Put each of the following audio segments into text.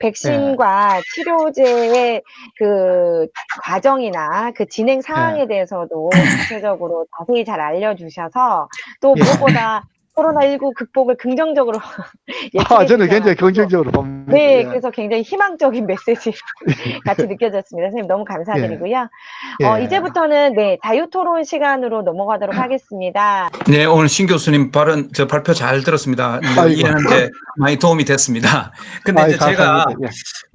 예, 백신과 치료제의 그 과정이나 그 진행 예, 사항에 대해서도 구체적으로 자세히 잘 알려주셔서 또 예. 무엇보다 코로나19 극복을 긍정적으로 예측해 저는 굉장히 주셔가지고 긍정적으로 봅니다. 네, 예, 그래서 굉장히 희망적인 메시지 같이 느껴졌습니다. 선생님 너무 예, 감사드리고요. 예. 이제부터는 네, 자유토론 시간으로 넘어가도록 하겠습니다. 네, 오늘 신 교수님 발표 잘 들었습니다. 아이고, 이해하는데 많이 도움이 됐습니다. 근데 아이, 이제 제가 감사합니다.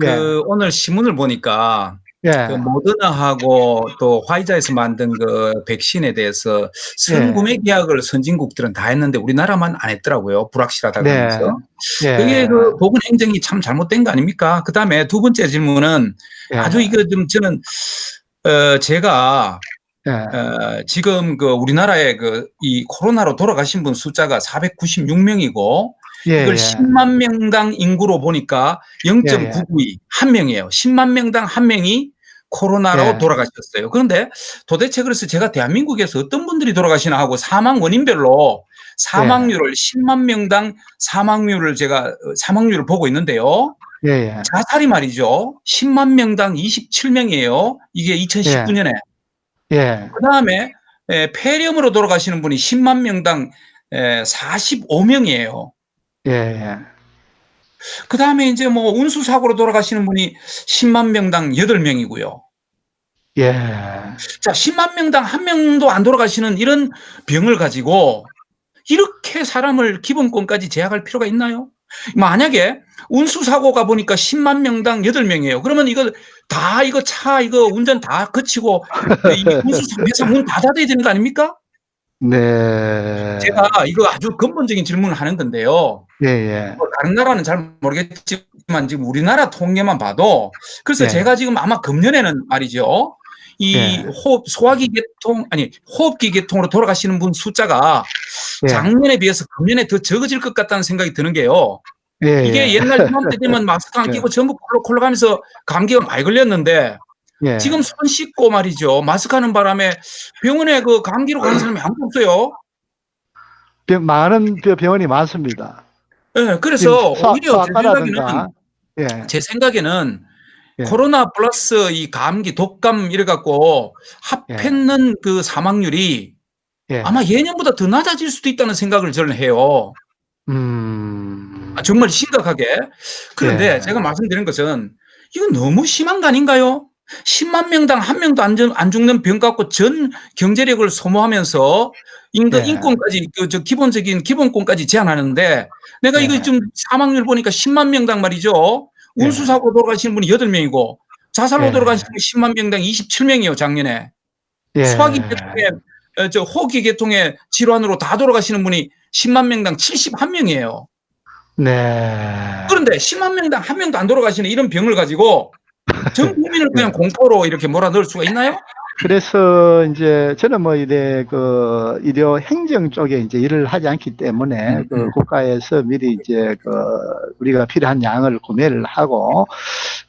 예, 예, 오늘 신문을 보니까 그 예, 모더나하고 또 화이자에서 만든 그 백신에 대해서 예, 선구매 계약을 선진국들은 다 했는데 우리나라만 안 했더라고요. 불확실하다 네, 그러면서. 그게 예, 그 보건 행정이 참 잘못된 거 아닙니까? 그다음에 두 번째 질문은 아주 예, 이거 좀 저는 제가 예, 지금 그 우리나라의 그 이 코로나로 돌아가신 분 숫자가 496명이고 예, 이걸 예, 10만 명당 인구로 보니까 예, 예, 0.992, 한 명이에요. 10만 명당 한 명이 코로나로 예, 돌아가셨어요. 그런데 도대체 그래서 제가 대한민국에서 어떤 분들이 돌아가시나 하고 사망 원인별로 예, 사망률을 10만 명당 사망률을 제가 사망률을 보고 있는데요. 예, 예, 자살이 말이죠. 10만 명당 27명이에요. 이게 예, 2019년에. 예, 그다음에 폐렴으로 돌아가시는 분이 10만 명당 45명이에요. 예, 예, 그다음에 이제 뭐 운수 사고로 돌아가시는 분이 10만 명당 8명이고요. 예, 자, 10만 명당 한 명도 안 돌아가시는 이런 병을 가지고 이렇게 사람을 기본권까지 제약할 필요가 있나요? 만약에 운수 사고가 보니까 10만 명당 8명이에요. 그러면 이거 다 이거 차 이거 운전 다 거치고 이 운수 회사 문 닫아야 되는 거 아닙니까? 네, 제가 이거 아주 근본적인 질문을 하는 건데요. 예, 예, 뭐 다른 나라는 잘 모르겠지만 지금 우리나라 통계만 봐도 그래서 예, 제가 지금 아마 금년에는 말이죠. 이 예, 소화기 계통 아니 호흡기 계통으로 돌아가시는 분 숫자가 예, 작년에 비해서 금년에 더 적어질 것 같다는 생각이 드는 게요. 예, 이게 예, 옛날 이맘때 되면 마스크 안 끼고 전부 콜록콜록 하면서 감기가 많이 걸렸는데 예. 지금 손 씻고 말이죠. 마스크 하는 바람에 병원에 그 감기로 가는 사람이 아무도 없어요. 많은 병원이 많습니다. 예, 지금 그래서 오히려 소아과라든가, 예, 제 생각에는 예, 코로나 플러스 이 감기, 독감 이래 갖고 예, 합했는 그 사망률이 예, 아마 예년보다 더 낮아질 수도 있다는 생각을 저는 해요. 음, 정말 심각하게. 그런데 예, 제가 말씀드린 것은 이건 너무 심한 거 아닌가요? 10만 명당 한 명도 안 죽는 병 갖고 전 경제력을 소모하면서 예, 인권까지 기본적인 기본권까지 제한하는데 내가 이거 예, 좀 사망률 보니까 10만 명당 말이죠. 예, 운수사고 돌아가시는 분이 8명이고 자살로 돌아가시는 예, 분이 10만 명당 27명이에요, 작년에. 소화기 예, 계통에 호흡기 계통의 질환으로 다 돌아가시는 분이 10만 명당 71명이에요. 네. 그런데 10만 명당 한 명도 안 돌아가시는 이런 병을 가지고 전 국민을 그냥 예. 공포로 이렇게 몰아넣을 수가 있나요? 그래서 이제 저는 뭐 이래 그医療 행정 쪽에 이제 일을 하지 않기 때문에 그 국가에서 미리 이제 그 우리가 필요한 양을 구매를 하고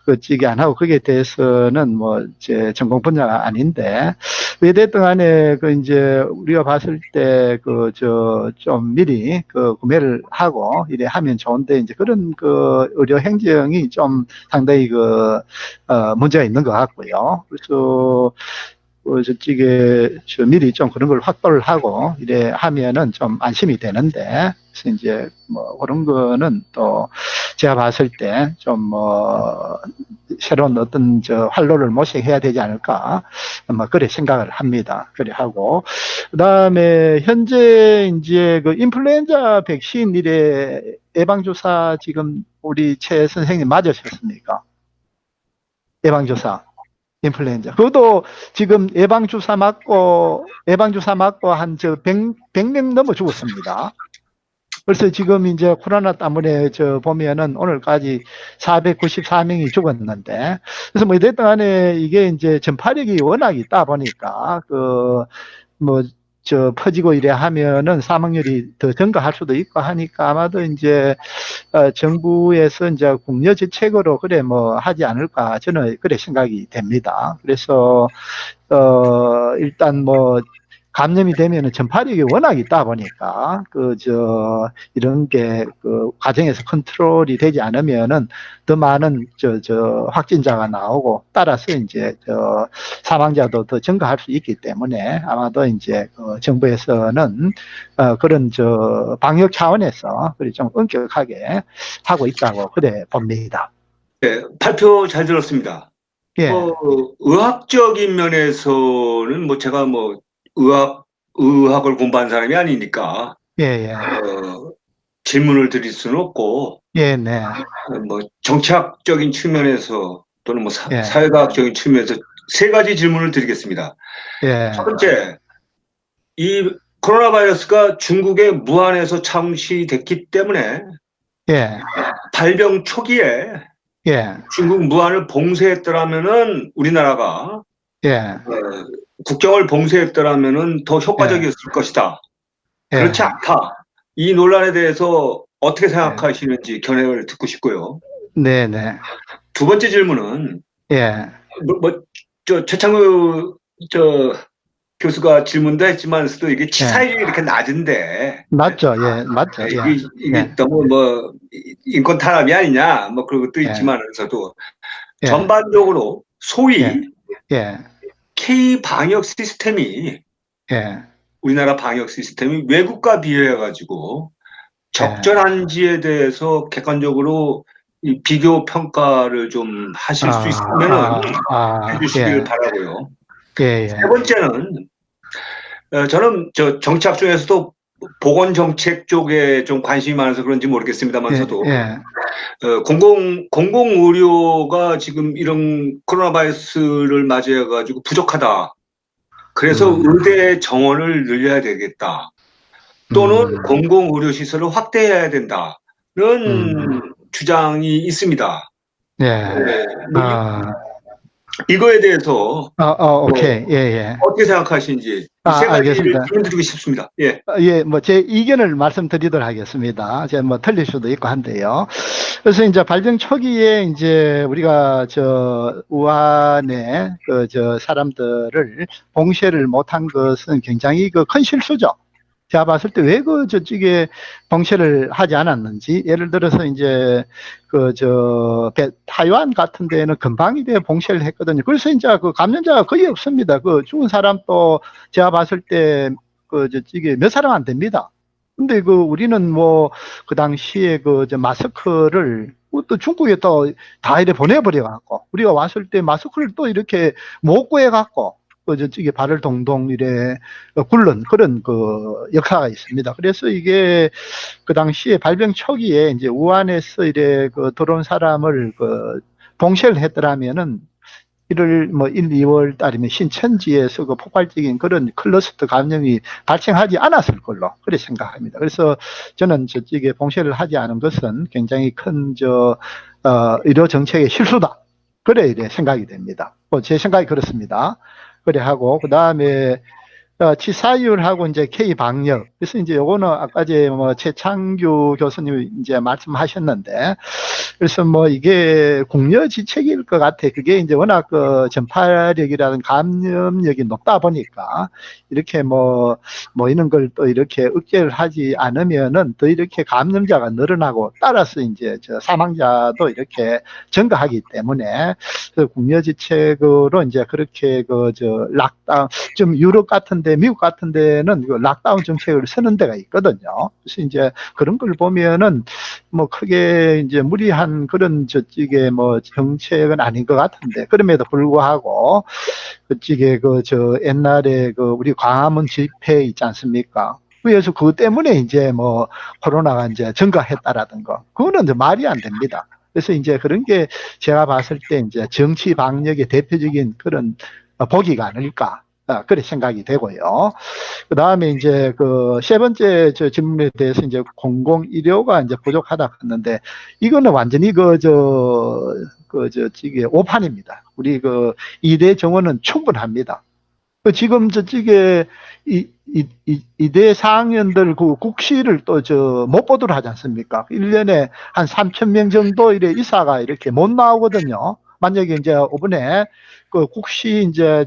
그 찌개 안 하고 거기에 대해서는 뭐 제 전공 분야가 아닌데 왜 됐든 간에 그 이제 우리가 봤을 때 그 저 좀 미리 그 구매를 하고 이래 하면 좋은데 이제 그런 그 의료 행정이 좀 상당히 그 문제가 있는 것 같고요. 그래서 저쪽에 저 미리 좀 그런 걸 확보를 하고 이래 하면은 좀 안심이 되는데 그래서 이제 뭐 그런 거는 또 제가 봤을 때 좀 뭐 새로운 어떤 저 활로를 모색해야 되지 않을까 뭐 그래 생각을 합니다. 그래 하고 그다음에 현재 이제 그 인플루엔자 백신 이래 예방주사 지금 우리 최 선생님 맞으셨습니까? 예방주사. 인플루엔자. 그것도 지금 예방주사 맞고 한 저 100명 넘어 죽었습니다. 그래서 지금 이제 코로나 때문에 저 보면은 오늘까지 494명이 죽었는데, 그래서 뭐 이랬던 간에 이게 이제 전파력이 워낙 있다 보니까, 뭐, 퍼지고 이래 하면은 사망률이 더 증가할 수도 있고 하니까 아마도 이제 정부에서 이제 국려 정책으로 그래 뭐 하지 않을까 저는 그래 생각이 됩니다. 그래서 일단 뭐 감염이 되면은 전파력이 워낙 있다 보니까 이런 게 과정에서 컨트롤이 되지 않으면은 더 많은 확진자가 나오고 따라서 이제 사망자도 더 증가할 수 있기 때문에 아마도 이제 정부에서는 그런 방역 차원에서 그리 좀 엄격하게 하고 있다고 그래 봅니다. 네, 발표 잘 들었습니다. 예, 의학적인 면에서는 뭐 제가 뭐 의학을 공부한 사람이 아니니까 예, 예, 질문을 드릴 수는 없고 예, 네, 뭐 정치학적인 측면에서 또는 뭐 예, 사회과학적인 측면에서 세 가지 질문을 드리겠습니다. 예, 첫 번째, 이 코로나 바이러스가 중국의 무안에서 창시됐기 때문에 예, 발병 초기에 예, 중국 무안을 봉쇄했더라면은 우리나라가 예, 국경을 봉쇄했더라면은 더 효과적이었을 것이다. 그렇지 않다. 이 논란에 대해서 어떻게 생각하시는지 견해를 듣고 싶고요. 네, 네, 두 번째 질문은 예, 최창구 교수가 질문도 했지만서도 이게 치사율이 이렇게 낮은데 맞죠, 예, 맞죠, 예, 이게 예, 너무 뭐 인권 탄압이 아니냐 뭐 그런 것도 있지만서도 예, 전반적으로 소위 예, 예, K 방역 시스템이 예, 우리나라 방역 시스템이 외국과 비교해 가지고 적절한지에 대해서 객관적으로 이 비교 평가를 좀 하실 수 있으면 해주시길 예, 바라고요. 예, 예, 세 번째는 저는 정치학 중에서도 보건정책 쪽에 좀 관심이 많아서 그런지 모르겠습니다만서도 예, 공공의료가 지금 이런 코로나 바이러스를 맞이해 가지고 부족하다. 그래서 의대 정원을 늘려야 되겠다. 또는 공공의료시설을 확대해야 된다는 주장이 있습니다. 예, 네, 이거에 대해서 오케이, 예, 예. 어떻게 생각하시는지 세 가지를 알겠습니다. 질문 드리고 싶습니다. 예. 예, 뭐, 제 이견을 말씀드리도록 하겠습니다. 제가 뭐, 틀릴 수도 있고 한데요. 그래서 이제 발병 초기에 이제 우리가 우한에 사람들을 봉쇄를 못한 것은 굉장히 큰 실수죠. 제가 봤을 때 왜 저쪽에 봉쇄를 하지 않았는지, 예를 들어서 이제 타이완 같은 데는 금방이돼 봉쇄를 했거든요. 그래서 이제 감염자가 거의 없습니다. 죽은 사람도 제가 봤을 때 저쪽에 몇 사람 안 됩니다. 근데 우리는 뭐 그 당시에 마스크를 또 중국에 또 다 이렇게 보내버려 갖고 우리가 왔을 때 마스크를 또 이렇게 못 구해 갖고 저쪽에 발을 동동 이래 굴른 그런 역사가 있습니다. 그래서 이게 그 당시에 발병 초기에 이제 우한에서 이래 들어온 사람을 봉쇄를 했더라면은 1월 2월 달이면 신천지에서 폭발적인 그런 클러스터 감염이 발생하지 않았을 걸로 그렇게 생각합니다. 그래서 저는 저쪽에 봉쇄를 하지 않은 것은 굉장히 큰 의료 정책의 실수다. 그래 이래 생각이 됩니다. 제 생각이 그렇습니다. 그래 하고 그 다음에 치사율하고 이제 K 방역. 그래서 이제 요거는 아까 최창규 교수님이 이제 말씀하셨는데, 그래서 이게 국려지책일 것 같아. 그게 이제 워낙 전파력이라든 감염력이 높다 보니까 이렇게 이런 걸 또 이렇게 억제를 하지 않으면은 더 이렇게 감염자가 늘어나고 따라서 이제 사망자도 이렇게 증가하기 때문에 국려지책으로 이제 그렇게 락다운 좀 유럽 같은데 미국 같은 데는 락다운 정책을 쓰는 데가 있거든요. 그래서 이제 그런 걸 보면은 크게 이제 무리한 그런 저쪽에 정책은 아닌 것 같은데 그럼에도 불구하고 그쪽에 옛날에 우리 광화문 집회 있지 않습니까? 그래서 그것 때문에 이제 코로나가 이제 증가했다라든가 그거는 이제 말이 안 됩니다. 그래서 이제 그런 게 제가 봤을 때 이제 정치 방역의 대표적인 그런 복이가 아닐까. 그렇게 생각이 되고요. 그 다음에 이제 세 번째 질문에 대해서 이제 공공의료가 이제 부족하다 했는데 이거는 완전히 이게 오판입니다. 우리 이대 정원은 충분합니다. 지금 저쪽에 이대 4학년들 국시를 또 못 보도록 하지 않습니까? 1년에 한 3,000명 정도 이사가 이렇게 못 나오거든요. 만약에 이제 이번에 국시 이제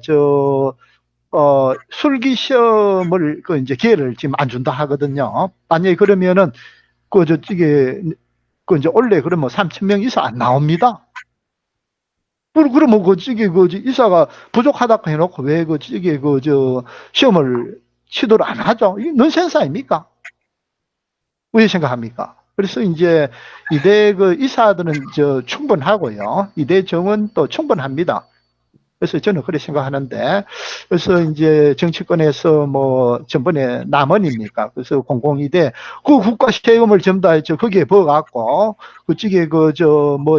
술기 시험을 이제 기회를 지금 안 준다 하거든요. 만약에 그러면은 이제 원래 그러면 3,000명 이상 안 나옵니다. 그러면 이사가 부족하다고 해놓고 왜 시험을 시도를 안 하죠? 이게 넌센스 아닙니까? 왜 생각합니까? 그래서 이제 이대 이사들은 충분하고요. 이대 정원 또 충분합니다. 그래서 저는 그렇게 생각하는데, 그래서 이제 정치권에서 전번에 남원입니까? 그래서 공공이대, 그 국가 세금을 전부 다 거기에 부어갖고, 그쪽에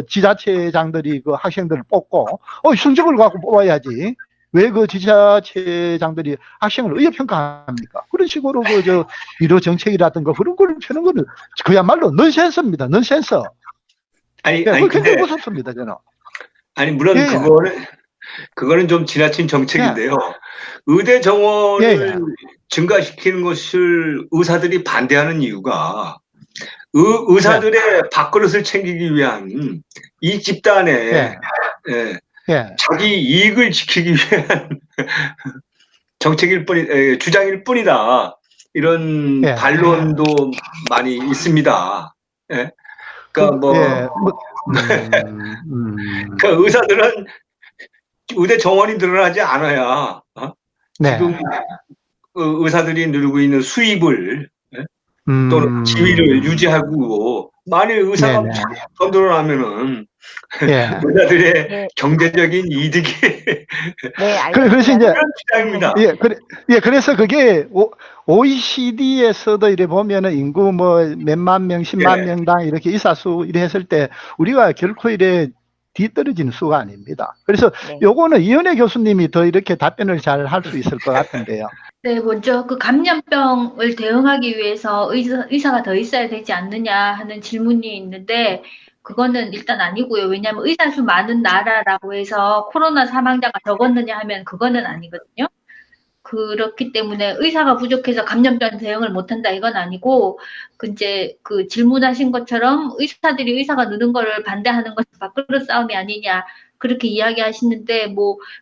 지자체장들이 학생들을 뽑고, 성적을 갖고 뽑아야지. 왜 지자체장들이 학생을 의협평가합니까? 그런 식으로 위로 정책이라든가 그런 걸 펴는 거는 그야말로 넌센스입니다. 넌센스. 아니, 굉장히 무섭습니다, 저는. 아니, 물론 예. 그거는 좀 지나친 정책인데요. 의대 정원을 증가시키는 것을 의사들이 반대하는 이유가 의사들의 밥그릇을 챙기기 위한 이 집단의 자기 이익을 지키기 위한 주장일 뿐이다. 이런 반론도 많이 있습니다. 그러니까 그 의사들은 의대 정원이 늘어나지 않아야 지금 의사들이 누리고 있는 수입을 또는 지위를 유지하고 만일 의사가 더 늘어나면은 의사들의 경제적인 이득이 그래서 이제 그런 주장입니다. 그래서 그게 OECD에서도 이래 보면은 인구 몇만 명, 10만 명당 이렇게 의사수 이래 했을 때 우리가 결코 이래 뒤떨어지는 수가 아닙니다. 그래서 요거는 이현애 교수님이 더 이렇게 답변을 잘 할 수 있을 것 같은데요. 네, 먼저 그 감염병을 대응하기 위해서 의사가 더 있어야 되지 않느냐 하는 질문이 있는데 그거는 일단 아니고요. 왜냐하면 의사 수 많은 나라라고 해서 코로나 사망자가 적었느냐 하면 그거는 아니거든요. 그렇기 때문에 의사가 부족해서 감염병 대응을 못한다 이건 아니고 이제 그 질문하신 것처럼 의사들이 의사가 느는 거를 반대하는 것이 밥그릇 싸움이 아니냐 그렇게 이야기하시는데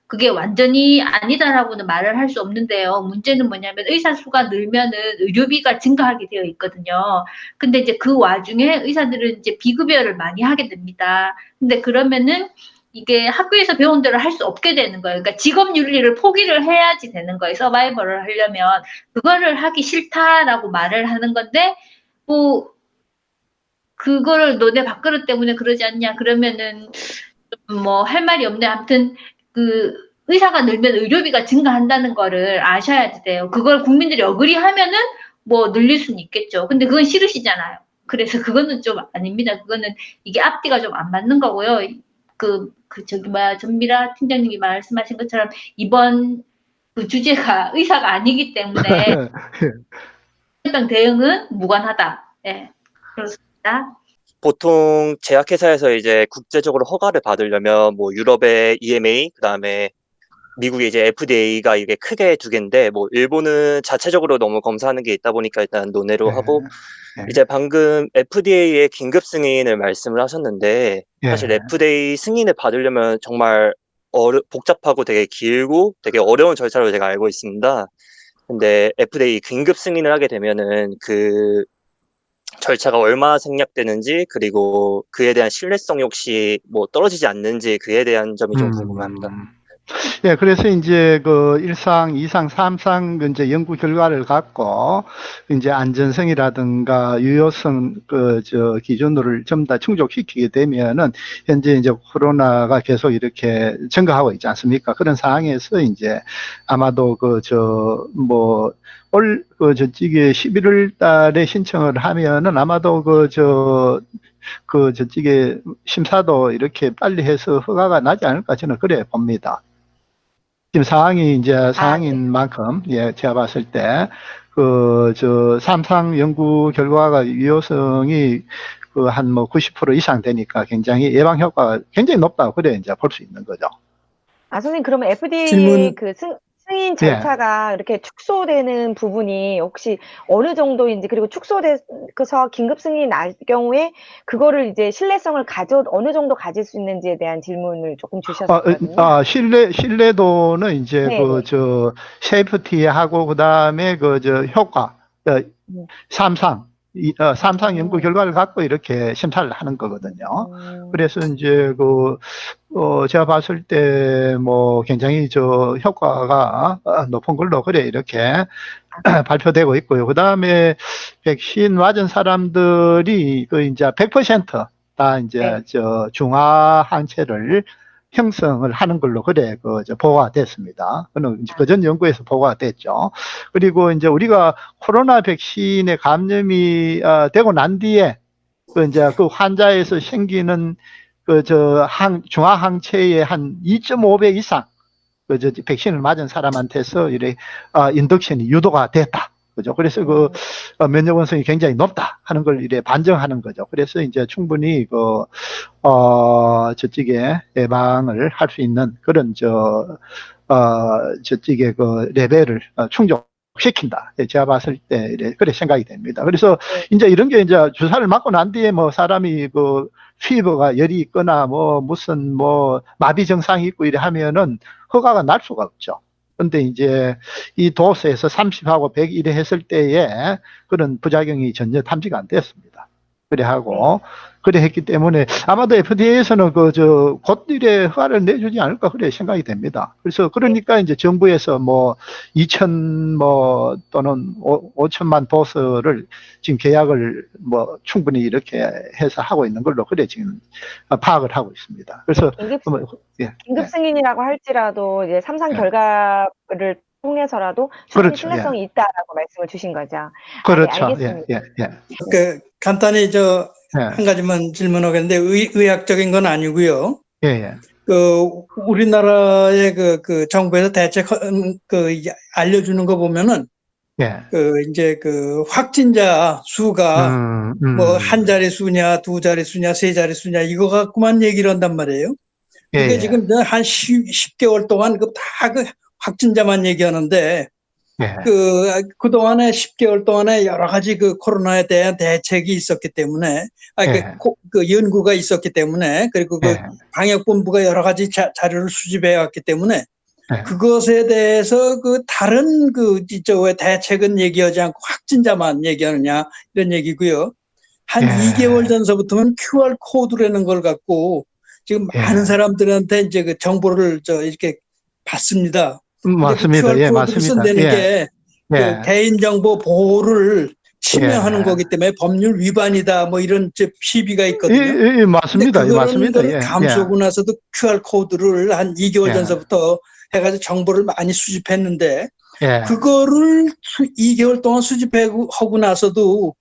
그게 완전히 아니다라고는 말을 할 수 없는데요. 문제는 뭐냐면 의사 수가 늘면은 의료비가 증가하게 되어 있거든요. 근데 이제 그 와중에 의사들은 이제 비급여를 많이 하게 됩니다. 근데 그러면은 이게 학교에서 배운 대로 할 수 없게 되는 거예요. 그러니까 직업 윤리를 포기를 해야지 되는 거예요. 서바이벌을 하려면. 그거를 하기 싫다라고 말을 하는 건데, 그거를 너네 밥그릇 때문에 그러지 않냐. 그러면은, 할 말이 없네. 아무튼, 의사가 늘면 의료비가 증가한다는 거를 아셔야 돼요. 그걸 국민들이 어그리하면은, 늘릴 수는 있겠죠. 근데 그건 싫으시잖아요. 그래서 그거는 좀 아닙니다. 그거는 이게 앞뒤가 좀 안 맞는 거고요. 전미라 팀장님이 말씀하신 것처럼 이번 주제가 의사가 아니기 때문에 감염병 대응은 무관하다. 네, 그렇습니다. 보통 제약회사에서 이제 국제적으로 허가를 받으려면 유럽의 EMA, 그다음에 미국의 이제 FDA가 이게 크게 두 개인데 일본은 자체적으로 너무 검사하는 게 있다 보니까 일단 논외로 하고 이제 방금 FDA의 긴급 승인을 말씀을 하셨는데 사실 FDA 승인을 받으려면 정말 복잡하고 되게 길고 되게 어려운 절차로 제가 알고 있습니다. 근데 FDA 긴급 승인을 하게 되면은 그 절차가 얼마나 생략되는지 그리고 그에 대한 신뢰성이 혹시 떨어지지 않는지 그에 대한 점이 좀 궁금합니다. 그래서 이제 1상, 2상, 3상 이제 연구 결과를 갖고 이제 안전성이라든가 유효성 기준을 전부 다 충족시키게 되면은 현재 이제 코로나가 계속 이렇게 증가하고 있지 않습니까? 그런 상황에서 이제 아마도 저쪽에 11월 달에 신청을 하면은 아마도 저쪽에 심사도 이렇게 빨리 해서 허가가 나지 않을까 저는 그래 봅니다. 지금 상황이 이제 상황인 만큼, 제가 봤을 때, 3상 연구 결과가 유효성이 한 90% 이상 되니까 굉장히 예방 효과가 굉장히 높다고 그래 이제 볼 수 있는 거죠. 선생님, 그러면 FDA 질문. 승인 절차가 이렇게 축소되는 부분이 혹시 어느 정도인지, 그리고 축소돼서 긴급 승인이 날 경우에 그거를 이제 신뢰성을 어느 정도 가질 수 있는지에 대한 질문을 조금 주셨었거든요. 신뢰도는 이제 네, 네. 세이프티하고 그다음에 효과, 삼상 연구 결과를 갖고 이렇게 심사를 하는 거거든요. 그래서 이제 제가 봤을 때 굉장히 효과가 높은 걸로 그래 이렇게 발표되고 있고요. 그다음에 백신 맞은 사람들이 이제 100%다 이제 네. 중화 항체를 형성을 하는 걸로 그래 보고가 됐습니다. 그는 이제 그전 연구에서 보고가 됐죠. 그리고 이제 우리가 코로나 백신에 감염이 되고 난 뒤에 이제 그 환자에서 생기는 중화 항체의 한 2.5배 이상 백신을 맞은 사람한테서 인덕션이 유도가 됐다. 그죠? 그래서 면역 원성이 굉장히 높다 하는 걸 반증하는 거죠. 그래서 이제 충분히 저쪽에 예방을 할 수 있는 그런 저쪽에 레벨을 충족시킨다. 제가 봤을 때 그래 생각이 됩니다. 그래서 이제 이런 게 이제 주사를 맞고 난 뒤에 사람이 피부가 열이 있거나 무슨 마비 증상이 있고 이래 하면은 허가가 날 수가 없죠. 근데 이제 이 도수에서 30하고 100 이래 했을 때에 그런 부작용이 전혀 탐지가 안 됐습니다. 그래 했기 때문에 아마도 FDA에서는 곧 이래 허가를 내주지 않을까 그래 생각이 됩니다. 그래서 그러니까 이제 정부에서 2천 또는 5천만 도수를 지금 계약을 충분히 이렇게 해서 하고 있는 걸로 그래 지금 파악을 하고 있습니다. 그래서 긴급 승인이라고 할지라도 이제 삼상 결과를 통해서라도 충분히 그렇죠. 신뢰성이 있다라고 말씀을 주신 거죠. 그렇죠. 알겠습니다. 간단히 한 가지만 질문하겠는데 의학적인 건 아니고요. 우리나라의 정부에서 대책 알려주는 거 보면은 이제 확진자 수가 한 자리 수냐, 두 자리 수냐, 세 자리 수냐 이거 갖고만 얘기를 한단 말이에요. 그게 지금 한 10개월 동안 다 확진자만 얘기하는데 그동안에 10개월 동안에 여러 가지 코로나에 대한 대책이 있었기 때문에, 연구가 있었기 때문에, 그리고 방역본부가 여러 가지 자료를 수집해 왔기 때문에, 그것에 대해서 다른 왜 대책은 얘기하지 않고 확진자만 얘기하느냐, 이런 얘기고요. 한 2개월 전서부터는 QR코드라는 걸 갖고 지금 많은 사람들한테 이제 정보를 이렇게 받습니다. 맞습니다. QR코드를 쓴다는 게 개인정보 보호를 침해하는 거기 때문에 법률 위반이다 이런 시비가 있거든요. 맞습니다. 맞습니다. 감수하고 나서도 QR코드를 한 2개월 전서부터 해가지고 정보를 많이 수집했는데 그거를 2개월 동안 수집하고 나서도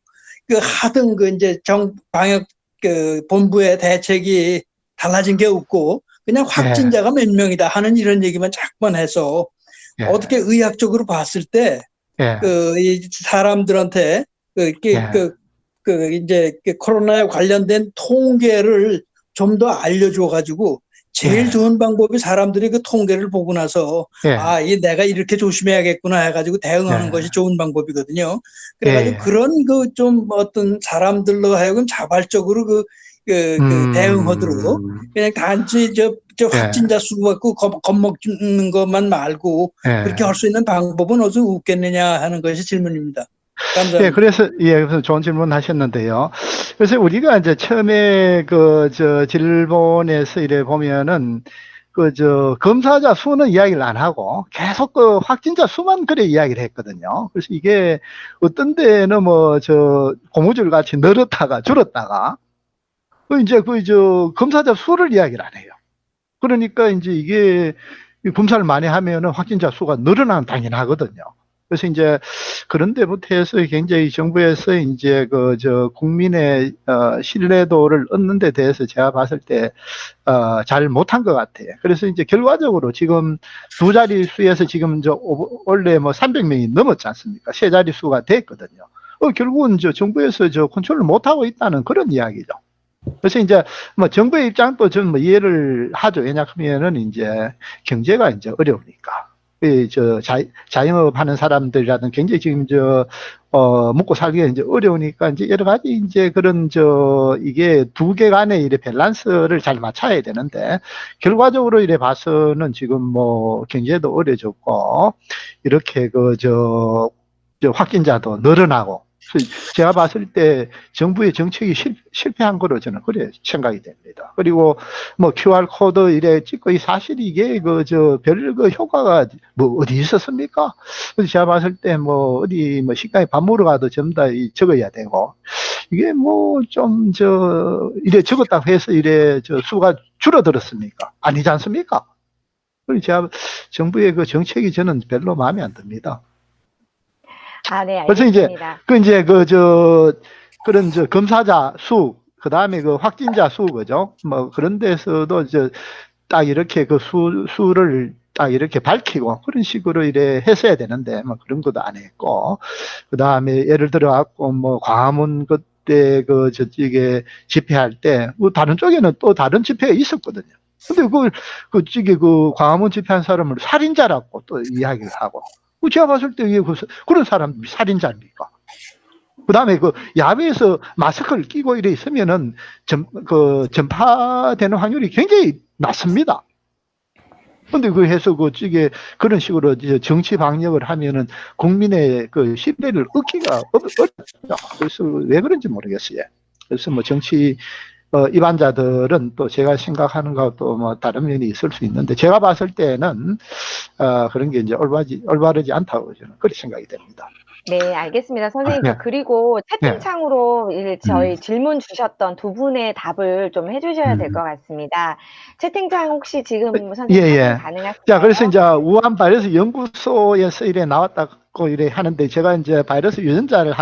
하등 이제 방역 본부의 대책이 달라진 게 없고 그냥 확진자가 몇 명이다 하는 이런 얘기만 자꾸만 해서 어떻게 의학적으로 봤을 때 이 사람들한테 이제 코로나에 관련된 통계를 좀 더 알려줘 가지고 제일 좋은 방법이 사람들이 통계를 보고 나서 내가 이렇게 조심해야겠구나 해가지고 대응하는 것이 좋은 방법이거든요. 그래가지고 그런 좀 어떤 사람들로 하여금 자발적으로 대응하도록 그냥 단지 확진자 수 갖고 겁먹는 것만 말고 그렇게 할 수 있는 방법은 어디 없겠느냐 하는 것이 질문입니다. 감사합니다. 그래서 좋은 질문 하셨는데요. 그래서 우리가 이제 처음에 질본에서 이래 보면은 검사자 수는 이야기를 안 하고 계속 확진자 수만 그래 이야기를 했거든요. 그래서 이게 어떤 데는 고무줄 같이 늘었다가 줄었다가 이제 검사자 수를 이야기를 안 해요. 그러니까 이제 이게 검사를 많이 하면은 확진자 수가 늘어나는 당연하거든요. 그래서 이제 그런 데부터 해서 굉장히 정부에서 이제 국민의 신뢰도를 얻는 데 대해서 제가 봤을 때 잘 못한 것 같아요. 그래서 이제 결과적으로 지금 두 자리 수에서 지금 원래 300명이 넘었지 않습니까? 세 자리 수가 됐거든요. 결국은 정부에서 컨트롤을 못하고 있다는 그런 이야기죠. 그래서 이제 정부의 입장도 좀 이해를 하죠. 왜냐하면은 이제 경제가 이제 어려우니까. 자영업 하는 사람들이라든 굉장히 지금 먹고 살기가 이제 어려우니까 이제 여러 가지 이제 그런 이게 두 개 간의 이래 밸런스를 잘 맞춰야 되는데, 결과적으로 이래 봐서는 지금 뭐 경제도 어려졌고, 이렇게 확진자도 늘어나고, 제가 봤을 때 정부의 정책이 실패한 거로 저는 그래 생각이 됩니다. 그리고 뭐 QR코드 이래 찍고 이 사실 이게 별 효과가 뭐 어디 있었습니까? 그래서 제가 봤을 때 뭐 어디 뭐 식당에 밥 먹으러 가도 전부 다 적어야 되고, 이게 뭐 좀 이래 적었다고 해서 이래 수가 줄어들었습니까? 아니지 않습니까? 그래서 제가 정부의 그 정책이 저는 별로 마음에 안 듭니다. 네, 그래서 알겠습니다. 그런 검사자 수, 그 다음에 그 확진자 수, 그죠? 뭐 그런 데서도 딱 이렇게 그 수를 딱 이렇게 밝히고 그런 식으로 이래 했어야 되는데, 뭐 그런 것도 안 했고, 그 다음에 예를 들어 갖고 뭐 광화문 그때 저쪽에 집회할 때, 뭐 다른 쪽에는 또 다른 집회가 있었거든요. 근데 그쪽에 광화문 집회한 사람을 살인자라고 또 이야기를 하고, 제가 봤을 때 그런 사람들이 살인자입니까? 그 다음에 야외에서 마스크를 끼고 이래 있으면은 전파되는 확률이 굉장히 낮습니다. 근데 해서 그런 식으로 정치 방역을 하면은 국민의 신뢰를 얻기가 어렵죠. 그래서 왜 그런지 모르겠어요. 그래서 뭐 정치 입안자들은 또 제가 생각하는 것도 뭐 다른 면이 있을 수 있는데, 제가 봤을 때는 그런 게 이제 올바르지 않다고 저는 그렇게 생각이 됩니다. 네, 알겠습니다. 선생님, 네. 그리고 채팅창으로 저희 질문 주셨던 두 분의 답을 좀 해주셔야 될 것 같습니다. 채팅창 혹시 지금 선생님 확인 가능하실까요? 자, 그래서 이제 우한 바이러스 연구소에서 이래 나왔다고 이래 하는데, 제가 이제 바이러스 유전자를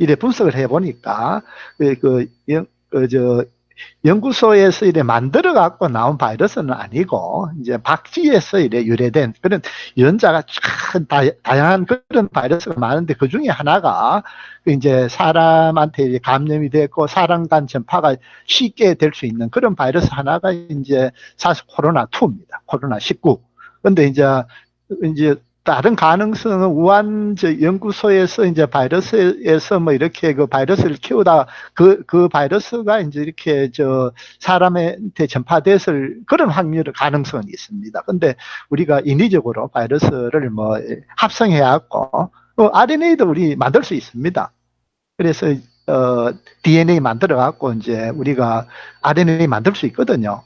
이래 분석을 해보니까, 연구소에서 이래 만들어 갖고 나온 바이러스는 아니고, 이제 박쥐에서 이래 유래된 그런 유전자가 참 다양한 그런 바이러스가 많은데, 그 중에 하나가 이제 사람한테 감염이 됐고 사람 간 전파가 쉽게 될 수 있는 그런 바이러스 하나가 이제 사스 코로나2입니다. 코로나19. 근데 이제 다른 가능성은 우한 연구소에서 이제 바이러스에서 뭐 이렇게 그 바이러스를 키우다 그 바이러스가 이제 이렇게 사람한테 전파됐을 그런 가능성은 있습니다. 근데 우리가 인위적으로 바이러스를 뭐 합성해 갖고 RNA도 우리 만들 수 있습니다. 그래서 DNA 만들어 갖고 이제 우리가 RNA 만들 수 있거든요.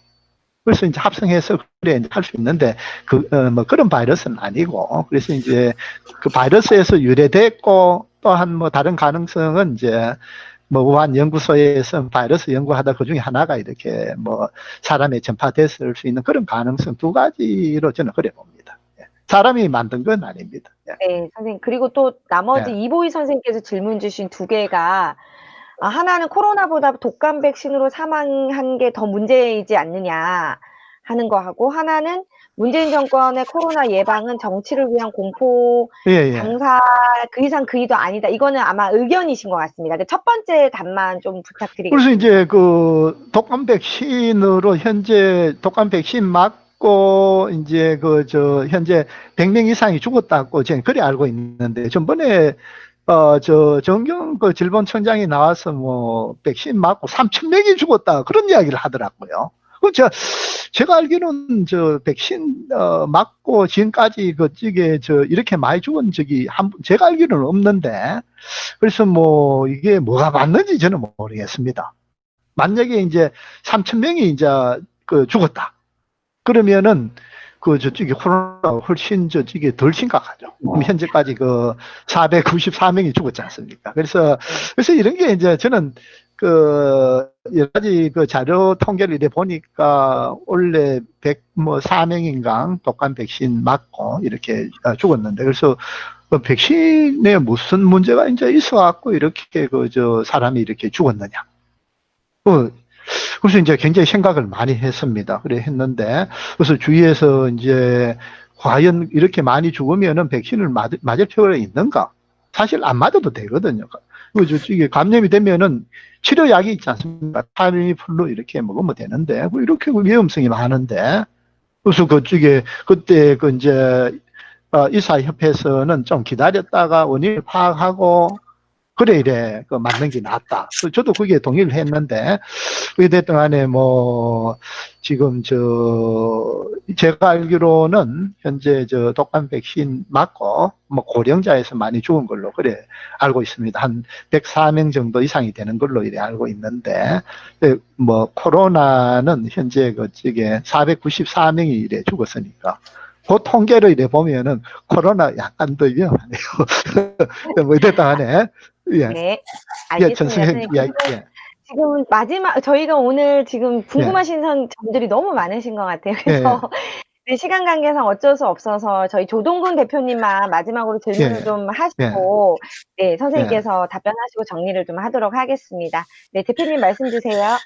그래서 이제 합성해서 그래 할 수 있는데 뭐 그런 바이러스는 아니고, 그래서 이제 그 바이러스에서 유래됐고, 또한 뭐 다른 가능성은 이제 뭐 우한 연구소에서 바이러스 연구하다 그 중에 하나가 이렇게 뭐 사람에 전파됐을 수 있는 그런 가능성 두 가지로 저는 그래 봅니다. 사람이 만든 건 아닙니다. 네, 선생님. 그리고 또 나머지 이보희 선생님께서 질문 주신 두 개가, 하나는 코로나보다 독감 백신으로 사망한 게 더 문제이지 않느냐 하는 거 하고, 하나는 문재인 정권의 코로나 예방은 정치를 위한 공포 장사 그 이상 그 이도 아니다. 이거는 아마 의견이신 것 같습니다. 근데 첫 번째 답만 좀 부탁드리겠습니다. 그래서 이제 독감 백신으로 현재 독감 백신 맞고 이제 현재 100명 이상이 죽었다고 저는 그래 알고 있는데, 전번에 정경 질본청장이 나와서 뭐 백신 맞고 3,000명이 죽었다 그런 이야기를 하더라고요. 제가 알기로는 백신 맞고 지금까지 이렇게 많이 죽은 적이 제가 알기로는 없는데, 그래서 뭐 이게 뭐가 맞는지 저는 모르겠습니다. 만약에 이제 3,000명이 이제 죽었다 그러면은 저쪽에 코로나가 훨씬 저쪽에 덜 심각하죠. 현재까지 494명이 죽었지 않습니까? 그래서 이런 게 이제 저는 여러 가지 자료 통계를 이래 보니까 원래 104명인가 독감 백신 맞고 이렇게 죽었는데, 그래서 백신에 무슨 문제가 이제 있어갖고 이렇게 사람이 이렇게 죽었느냐. 그래서 이제 굉장히 생각을 많이 했습니다. 그래 했는데, 그래서 주위에서 이제 과연 이렇게 많이 죽으면은 백신을 맞을 필요가 있는가? 사실 안 맞아도 되거든요. 이게 감염이 되면은 치료약이 있지 않습니까? 타미플루 이렇게 먹으면 되는데, 이렇게 위험성이 많은데, 그래서 그때 이제 의사협회에서는 좀 기다렸다가 원인을 파악하고 그래 이래 그 맞는 게 낫다. 저도 그게 동의를 했는데 그게 됐든 간에 뭐 지금 제가 알기로는 현재 독감 백신 맞고 뭐 고령자에서 많이 죽은 걸로 그래 알고 있습니다. 한 104명 정도 이상이 되는 걸로 이래 알고 있는데 뭐 코로나는 현재 그쪽에 494명이 이래 죽었으니까 그 통계를 이래 보면은 코로나 약간 더 위험하네요. 뭐 됐든 간에 예. 네, 예, 알겠습니다. 전승현 선생님. 이야기. 예. 지금 마지막 저희가 오늘 지금 궁금하신 점들이 너무 많으신 것 같아요. 그래서 네, 시간 관계상 어쩔 수 없어서 저희 조동근 대표님만 마지막으로 질문을 좀 하시고 네, 선생님께서 답변하시고 정리를 좀 하도록 하겠습니다. 네, 대표님 말씀 주세요.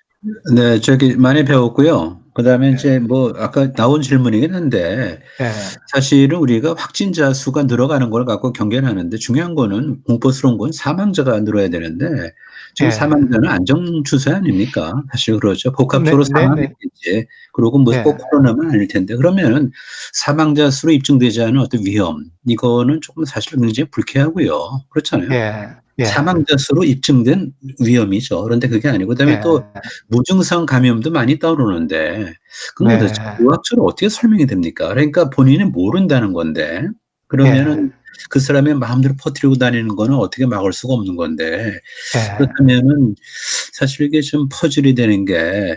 네, 저기 많이 배웠고요. 그다음에 이제 뭐 아까 나온 질문이긴 한데 사실은 우리가 확진자 수가 늘어가는 걸 갖고 경계를 하는데 중요한 거는 공포스러운 건 사망자가 늘어야 되는데 지금 사망자는 안정 추세 아닙니까? 사실 그렇죠. 복합적으로 사망했겠지. 그리고 뭐 꼭 코로나만 아닐 텐데 그러면은 사망자 수로 입증되지 않은 어떤 위험 이거는 조금 사실 굉장히 불쾌하고요. 그렇잖아요. 사망자 수로 입증된 위험이죠. 그런데 그게 아니고 그다음에 또 무증상 감염도 많이 떠오르는데 그건 도대체 의학적으로 어떻게 설명이 됩니까? 그러니까 본인은 모른다는 건데 그러면은 그 사람의 마음대로 퍼뜨리고 다니는 거는 어떻게 막을 수가 없는 건데 그렇다면은 사실 이게 좀 퍼즐이 되는 게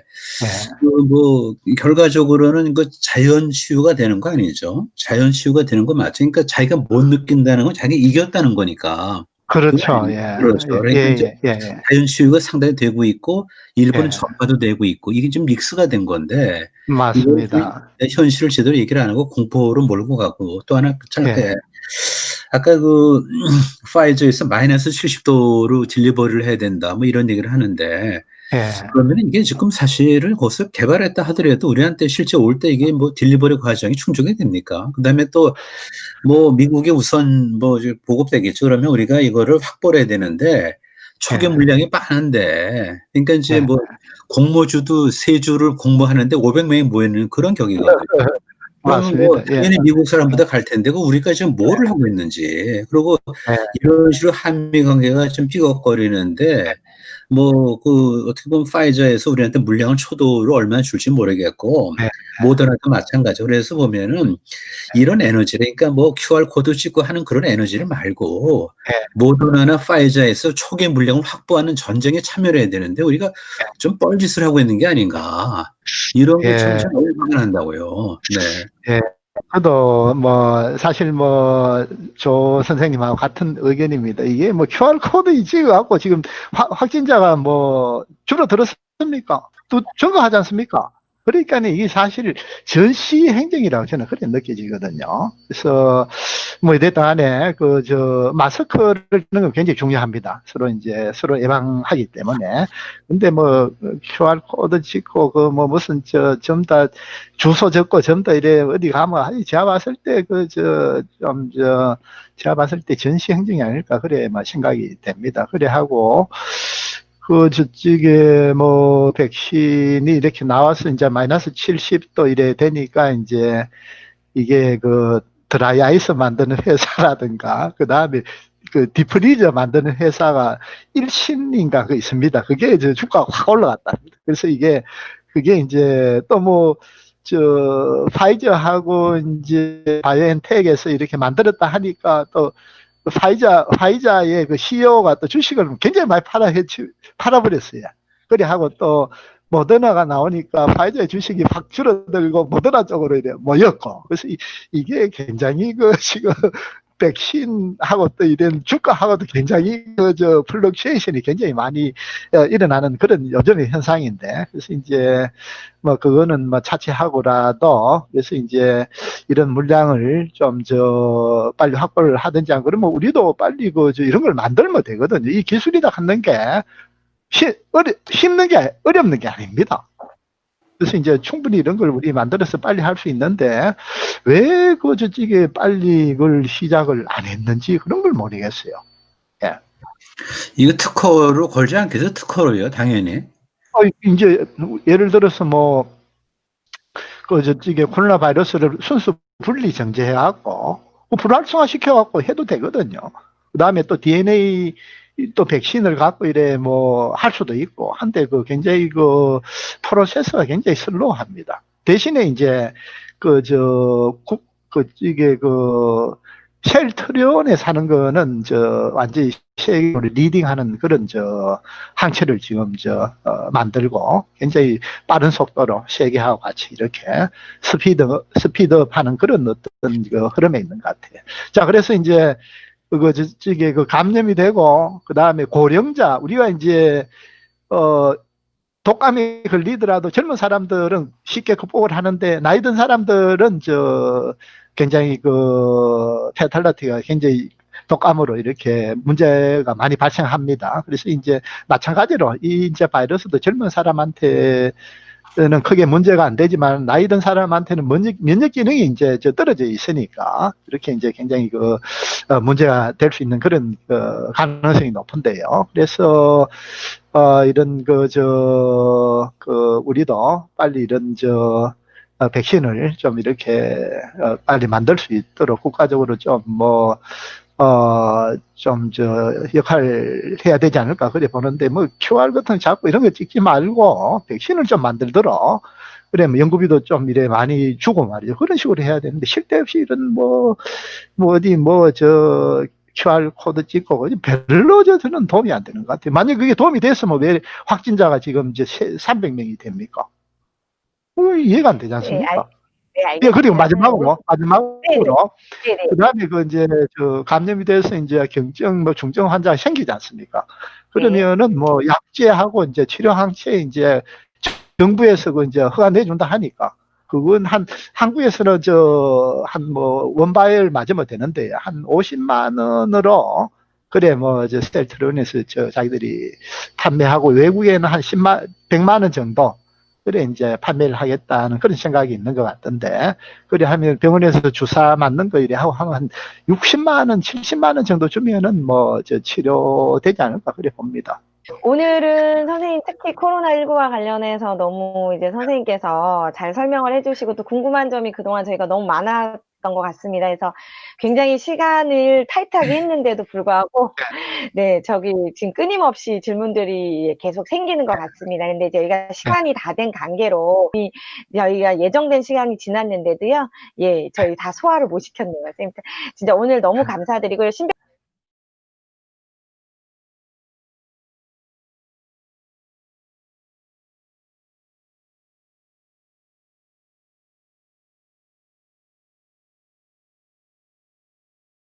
뭐 결과적으로는 그 자연 치유가 되는 거 아니죠? 자연 치유가 되는 거 맞죠? 그러니까 자기가 못 느낀다는 건 자기가 이겼다는 거니까. 그렇죠. 그렇죠. 그러니까 이제 자연 치유가 상당히 되고 있고 일부는 전파도 되고 있고 이게 좀 믹스가 된 건데 맞습니다. 현실을 제대로 얘기를 안 하고 공포로 몰고 가고 또 하나 짧게 아까 그 파이저에서 마이너스 70도로 딜리버리를 해야 된다 뭐 이런 얘기를 하는데 그러면 이게 지금 사실은 거기서 개발했다 하더라도 우리한테 실제 올 때 이게 뭐 딜리버리 과정이 충족이 됩니까? 그다음에 또 뭐 미국이 우선 뭐 보급되겠죠. 그러면 우리가 이거를 확보를 해야 되는데 초기 물량이 빠른데 그러니까 이제 뭐 공모주도 3주를 공모하는데 500명이 모이는 그런 격이거든요. 맞습니다. 뭐 당연히 미국 사람보다 갈 텐데 그 우리가 지금 뭐를 하고 있는지 그리고 이런 식으로 한미 관계가 좀 삐걱거리는데 뭐 그 어떻게 보면 파이저에서 우리한테 물량을 초도로 얼마나 줄지 모르겠고 모더나도 마찬가지죠. 그래서 보면은 이런 에너지 그러니까 뭐 QR 코드 찍고 하는 그런 에너지를 말고 모더나나 파이저에서 초기 물량을 확보하는 전쟁에 참여를 해야 되는데 우리가 좀 뻘짓을 하고 있는 게 아닌가 이런 게 참 열받게 한다고요. 네. 저도 뭐 사실 뭐 조 선생님하고 같은 의견입니다. 이게 뭐 QR 코드 찍어갖고 지금 확진자가 뭐 줄어들었습니까? 또 증가하지 않습니까? 그러니까 이게 사실 전시 행정이라고 저는 그렇게 느껴지거든요. 그래서 뭐 이랬다 안에 마스크를 쓰는 건 굉장히 중요합니다. 서로 예방하기 때문에. 근데 뭐 QR 코드 찍고 뭐 무슨 전부 다 주소 적고 전부 다 이래 어디 가면 제가 봤을 때 제가 봤을 때 전시 행정이 아닐까 그래 막 생각이 됩니다. 그래 하고 저쪽에 뭐 백신이 이렇게 나와서 이제 마이너스 70도 이래 되니까 이제 이게 드라이 아이스 만드는 회사라든가 그 다음에 디프리저 만드는 회사가 일신인가 있습니다. 그게 이제 주가가 확 올라갔다. 그래서 그게 이제 또 뭐 파이저하고 이제 바이오엔텍에서 이렇게 만들었다 하니까 또 파이자의 CEO가 또 주식을 굉장히 많이 팔아버렸어요. 그래 하고 또 모더나가 나오니까 파이자의 주식이 확 줄어들고 모더나 쪽으로 이래 모였고. 그래서 이게 굉장히 지금 백신하고 또 이런 주가하고도 굉장히 플럭추에이션이 굉장히 많이 일어나는 그런 요즘의 현상인데. 그래서 이제 뭐 그거는 뭐 차치하고라도 그래서 이제 이런 물량을 좀 빨리 확보를 하든지 안 그러면 우리도 빨리 이런 걸 만들면 되거든요. 이 기술이다 하는 게 힘든 게 어렵는 게 아닙니다. 그래서 이제 충분히 이런 걸 우리 만들어서 빨리 할 수 있는데 왜 저쪽에 빨리 이걸 시작을 안 했는지 그런 걸 모르겠어요. 이거 특허로 걸지 않겠어요? 특허로요, 당연히. 이제 예를 들어서 뭐 저쪽에 코로나 바이러스를 순수 분리 정제해갖고 불활성화 시켜갖고 해도 되거든요. 그 다음에 또 DNA 또 백신을 갖고 이래 뭐 할 수도 있고 한데 그 굉장히 그 프로세스가 굉장히 슬로우합니다. 대신에 이제 이게 쉘트리온에 사는 거는 완전히 세계로 리딩하는 그런 항체를 지금 만들고 굉장히 빠른 속도로 세계하고 같이 이렇게 스피드업하는 그런 어떤 흐름에 있는 것 같아요. 자, 그래서 이제 감염이 되고 그 다음에 고령자 우리가 이제 독감에 걸리더라도 젊은 사람들은 쉽게 극복을 하는데 나이 든 사람들은 굉장히 페탈리티가 굉장히 독감으로 이렇게 문제가 많이 발생합니다. 그래서 이제 마찬가지로 이 이제 바이러스도 젊은 사람한테는 크게 문제가 안 되지만 나이 든 사람한테는 면역 기능이 이제 떨어져 있으니까 이렇게 이제 굉장히 문제가 될 수 있는 그런 가능성이 높은데요. 그래서 이런 우리도 빨리 이런 백신을 좀 이렇게 빨리 만들 수 있도록 국가적으로 역할을 해야 되지 않을까 그래 보는데 뭐 QR 같은 거 자꾸 이런 거 찍지 말고 백신을 좀 만들도록 그래 뭐 연구비도 좀 이래 많이 주고 말이죠. 그런 식으로 해야 되는데 실대 없이 이런 QR 코드 찍고 별로 저는 도움이 안 되는 것 같아요. 만약 그게 도움이 됐으면 왜 확진자가 지금 이제 300명이 됩니까? 이해가 안 되지 않습니까? 네, 알겠습니다. 예, 그리고 마지막으로, 네네. 그 다음에 이제 감염이 돼서 이제 중증 환자가 생기지 않습니까? 그러면은 약제하고 이제 치료 항체 이제 정부에서 이제 허가 내준다 하니까 그건 한국에서는 원바이얼 맞으면 되는데 한 50만 원으로 그래 스텔트론에서 자기들이 판매하고 외국에는 한 100만 원 정도 그래 이제 판매를 하겠다는 그런 생각이 있는 것 같던데 그래 하면 병원에서 주사 맞는 거 이래 하고 하면 한 60만 원, 70만 원 정도 주면은 치료되지 않을까 그래 봅니다. 오늘은 선생님 특히 코로나19와 관련해서 너무 이제 선생님께서 잘 설명을 해주시고 또 궁금한 점이 그동안 저희가 너무 많았던 것 같습니다. 그래서 굉장히 시간을 타이트하게 했는데도 불구하고 네, 지금 끊임없이 질문들이 계속 생기는 것 같습니다. 근데 저희가 시간이 다 된 관계로 저희가 예정된 시간이 지났는데도요. 예, 저희 다 소화를 못 시켰네요. 선생님. 진짜 오늘 너무 감사드리고요.